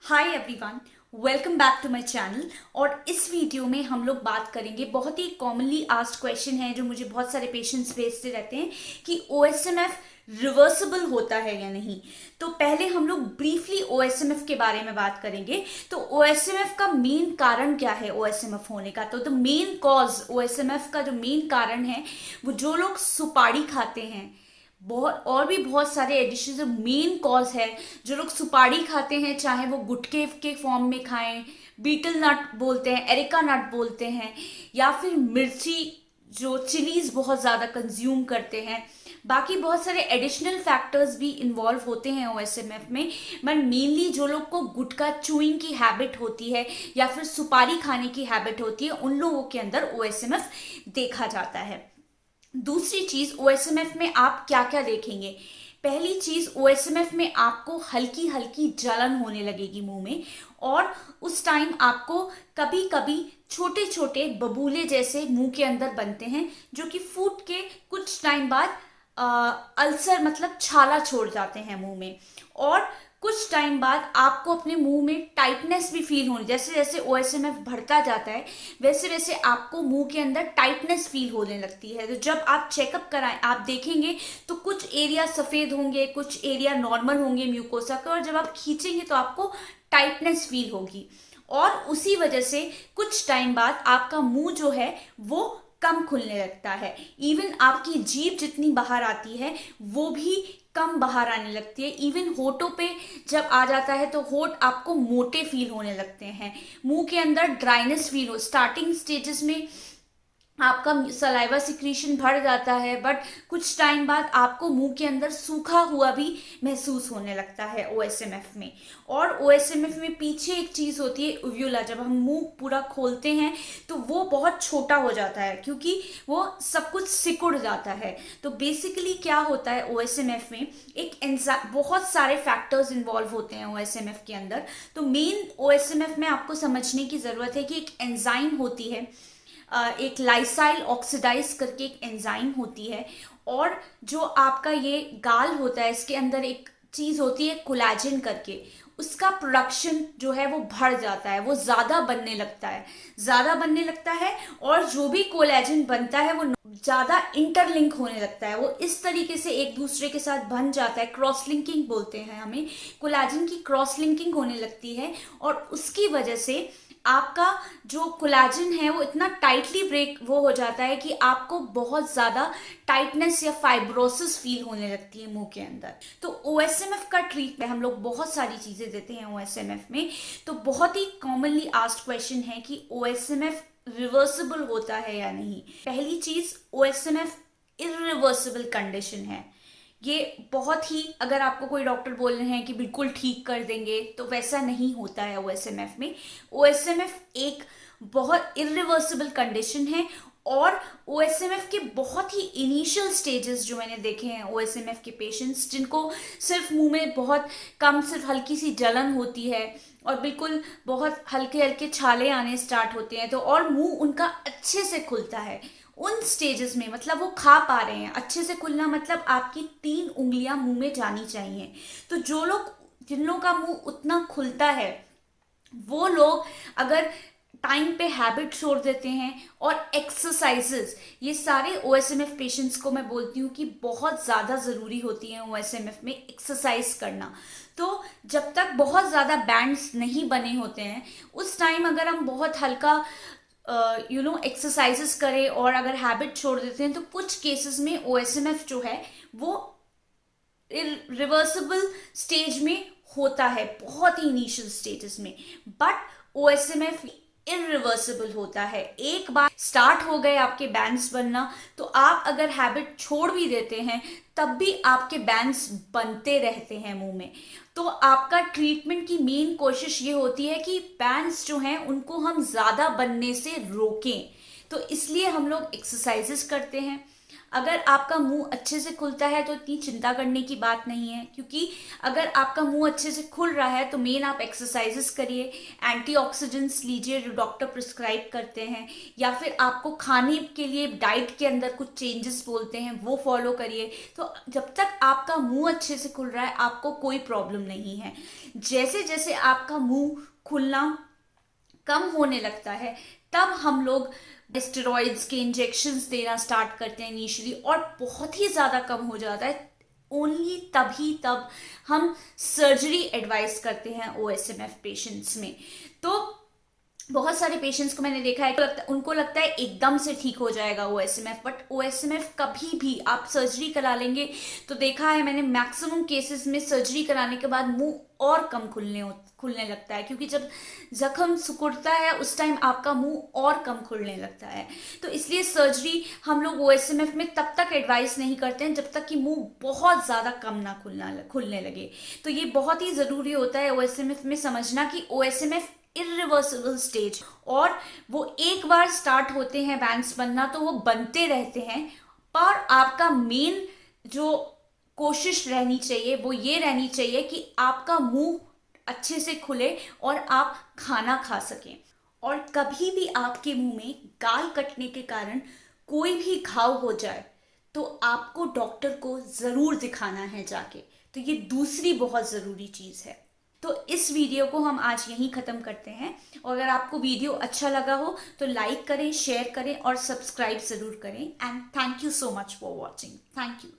Hi everyone, welcome back to my channel. और इस video में हम लोग बात करेंगे, बहुत ही कॉमनली आस्क्ड क्वेश्चन है जो मुझे बहुत सारे पेशेंट्स भेजते रहते हैं कि ओएसएमएफ रिवर्सिबल होता है या नहीं। तो पहले हम लोग ब्रीफली ओएसएमएफ के बारे में बात करेंगे। तो ओएसएमएफ का मेन कारण क्या है ओएसएमएफ होने का? तो द मेन कॉज ओएसएमएफ का जो मेन कारण है वो जो लोग सुपारी खाते हैं, बहुत और भी बहुत सारे एडिशन मेन कॉज है। जो लोग सुपारी खाते हैं, चाहे वो गुटखे के फॉर्म में खाएं, बीटल नट बोलते हैं, एरिका नट बोलते हैं, या फिर मिर्ची जो चिलीज बहुत ज़्यादा कंज्यूम करते हैं, बाकी बहुत सारे एडिशनल फैक्टर्स भी इन्वॉल्व होते हैं ओएसएमएफ में। बट मेनली जो लोग को गुटखा चूइंग की हैबिट होती है या फिर सुपारी खाने की हैबिट होती है, उन लोगों के अंदर ओएसएमएफ देखा जाता है। दूसरी चीज, ओएसएमएफ में आप क्या क्या देखेंगे? पहली चीज, ओएसएमएफ में आपको हल्की हल्की जलन होने लगेगी मुंह में, और उस टाइम आपको कभी कभी छोटे छोटे बबूले जैसे मुंह के अंदर बनते हैं, जो कि फूट के कुछ टाइम बाद अल्सर मतलब छाला छोड़ जाते हैं मुंह में। और कुछ टाइम बाद आपको अपने मुंह में टाइटनेस भी फील होने, जैसे जैसे ओएसएमएफ बढ़ता जाता है वैसे वैसे आपको मुंह के अंदर टाइटनेस फील होने लगती है। तो जब आप चेकअप कराएं, आप देखेंगे तो कुछ एरिया सफ़ेद होंगे, कुछ एरिया नॉर्मल होंगे म्यूकोसा का, और जब आप खींचेंगे तो आपको टाइटनेस फील होगी। और उसी वजह से कुछ टाइम बाद आपका मुंह जो है वो कम खुलने लगता है। इवन आपकी जीभ जितनी बाहर आती है वो भी कम बाहर आने लगती है। इवन होठों पे जब आ जाता है तो होठ आपको मोटे फील होने लगते हैं। मुंह के अंदर ड्राइनेस फील हो, स्टार्टिंग स्टेजेस में आपका सलाइवा सिक्रीशन बढ़ जाता है, बट कुछ टाइम बाद आपको मुंह के अंदर सूखा हुआ भी महसूस होने लगता है ओएसएमएफ में। और ओएसएमएफ में पीछे एक चीज़ होती है उव्यूला, जब हम मुंह पूरा खोलते हैं तो वो बहुत छोटा हो जाता है क्योंकि वो सब कुछ सिकुड़ जाता है। तो बेसिकली क्या होता है ओएसएमएफ में, एक एंजाइम, बहुत सारे फैक्टर्स इन्वॉल्व होते हैं ओएसएमएफ के अंदर। तो मेन ओएसएमएफ में आपको समझने की ज़रूरत है कि एक एंजाइम होती है, एक लाइसाइल ऑक्सीडाइज करके एक एंजाइम होती है। और जो आपका ये गाल होता है, इसके अंदर एक चीज़ होती है कोलेजन करके, उसका प्रोडक्शन जो है वो बढ़ जाता है, वो ज़्यादा बनने लगता है, ज़्यादा बनने लगता है। और जो भी कोलेजन बनता है वो ज़्यादा इंटरलिंक होने लगता है, वो इस तरीके से एक दूसरे के साथ बन जाता है। क्रॉस लिंकिंग बोलते हैं हमें, कोलेजन की क्रॉस लिंकिंग होने लगती है। और उसकी वजह से आपका जो कोलेजन है वो इतना टाइटली ब्रेक वो हो जाता है कि आपको बहुत ज़्यादा टाइटनेस या फाइब्रोसिस फील होने लगती है मुंह के अंदर। तो ओएसएमएफ का ट्रीटमेंट हम लोग बहुत सारी चीज़ें देते हैं ओएसएमएफ में। तो बहुत ही कॉमनली आस्क्ड क्वेश्चन है कि ओएसएमएफ रिवर्सिबल होता है या नहीं। पहली चीज़, ओएसएमएफ इरिवर्सिबल कंडीशन है। ये बहुत ही, अगर आपको कोई डॉक्टर बोल रहे हैं कि बिल्कुल ठीक कर देंगे, तो वैसा नहीं होता है ओएसएमएफ में। ओएसएमएफ एक बहुत इरिवर्सिबल कंडीशन है। और ओएसएमएफ के बहुत ही इनिशियल स्टेजेस जो मैंने देखे हैं ओएसएमएफ के पेशेंट्स, जिनको सिर्फ मुंह में बहुत कम, सिर्फ हल्की सी जलन होती है और बिल्कुल बहुत हल्के हल्के छाले आने स्टार्ट होते हैं, तो और मुंह उनका अच्छे से खुलता है उन स्टेजेस में, मतलब वो खा पा रहे हैं। अच्छे से खुलना मतलब आपकी 3 उंगलियां मुंह में जानी चाहिए। तो जो लोग, जिन लोगों का मुंह उतना खुलता है, वो लोग अगर टाइम पे हैबिट छोड़ देते हैं और एक्सरसाइजेस, ये सारे ओएसएमएफ पेशेंट्स को मैं बोलती हूँ कि बहुत ज़्यादा ज़रूरी होती है ओएसएमएफ में एक्सरसाइज करना। तो जब तक बहुत ज़्यादा बैंड्स नहीं बने होते हैं, उस टाइम अगर हम बहुत हल्का एक्सरसाइजेस करें और अगर हैबिट छोड़ देते हैं, तो कुछ केसेस में ओएसएमएफ जो है वो रिवर्सिबल स्टेज में होता है, बहुत ही इनिशियल स्टेजेस में। बट ओएसएमएफ इरिवर्सिबल होता है। एक बार स्टार्ट हो गए आपके बैंड्स बनना, तो आप अगर हैबिट छोड़ भी देते हैं तब भी आपके बैंड्स बनते रहते हैं मुंह में। तो आपका ट्रीटमेंट की मेन कोशिश ये होती है कि बैंड्स जो हैं उनको हम ज़्यादा बनने से रोकें। तो इसलिए हम लोग एक्सरसाइजेस करते हैं, अगर आपका मुंह अच्छे से खुलता है तो इतनी चिंता करने की बात नहीं है, क्योंकि अगर आपका मुंह अच्छे से खुल रहा है तो मेन आप एक्सरसाइजेस करिए, एंटीऑक्सीडेंट्स लीजिए जो डॉक्टर प्रिस्क्राइब करते हैं, या फिर आपको खाने के लिए डाइट के अंदर कुछ चेंजेस बोलते हैं वो फॉलो करिए। तो जब तक आपका मुंह अच्छे से खुल रहा है आपको कोई प्रॉब्लम नहीं है। जैसे जैसे आपका मुंह खुलना कम होने लगता है तब हम लोग स्टेरॉइड्स के इंजेक्शंस देना स्टार्ट करते हैं इनिशियली, और बहुत ही ज़्यादा कम हो जाता है ओनली तब हम सर्जरी एडवाइस करते हैं OSMF पेशेंट्स में। तो बहुत सारे पेशेंट्स को मैंने देखा है कि उनको लगता है एकदम से ठीक हो जाएगा OSMF, बट OSMF कभी भी आप सर्जरी करा लेंगे तो देखा है मैंने मैक्सिमम केसेस में सर्जरी कराने के बाद मुंह और कम खुलने लगता है, क्योंकि जब जख्म सिकुड़ता है उस टाइम आपका मुंह और कम खुलने लगता है। तो इसलिए सर्जरी हम लोग OSMF में तब तक एडवाइस नहीं करते हैं जब तक कि मुंह बहुत ज़्यादा कम ना खुलने लगे। तो ये बहुत ही ज़रूरी होता है OSMF में समझना कि OSMF इरिवर्सिबल स्टेज, और वो एक बार स्टार्ट होते हैं बैंग्स बनना तो वो बनते रहते हैं। पर आपका मेन जो कोशिश रहनी चाहिए वो ये रहनी चाहिए कि आपका मुंह अच्छे से खुले और आप खाना खा सकें। और कभी भी आपके मुंह में गाल कटने के कारण कोई भी घाव हो जाए तो आपको डॉक्टर को ज़रूर दिखाना है जाके। तो ये दूसरी बहुत ज़रूरी चीज़ है। तो इस वीडियो को हम आज यहीं ख़त्म करते हैं, और अगर आपको वीडियो अच्छा लगा हो तो लाइक करें, शेयर करें और सब्सक्राइब ज़रूर करें। And thank you so much for watching. Thank you.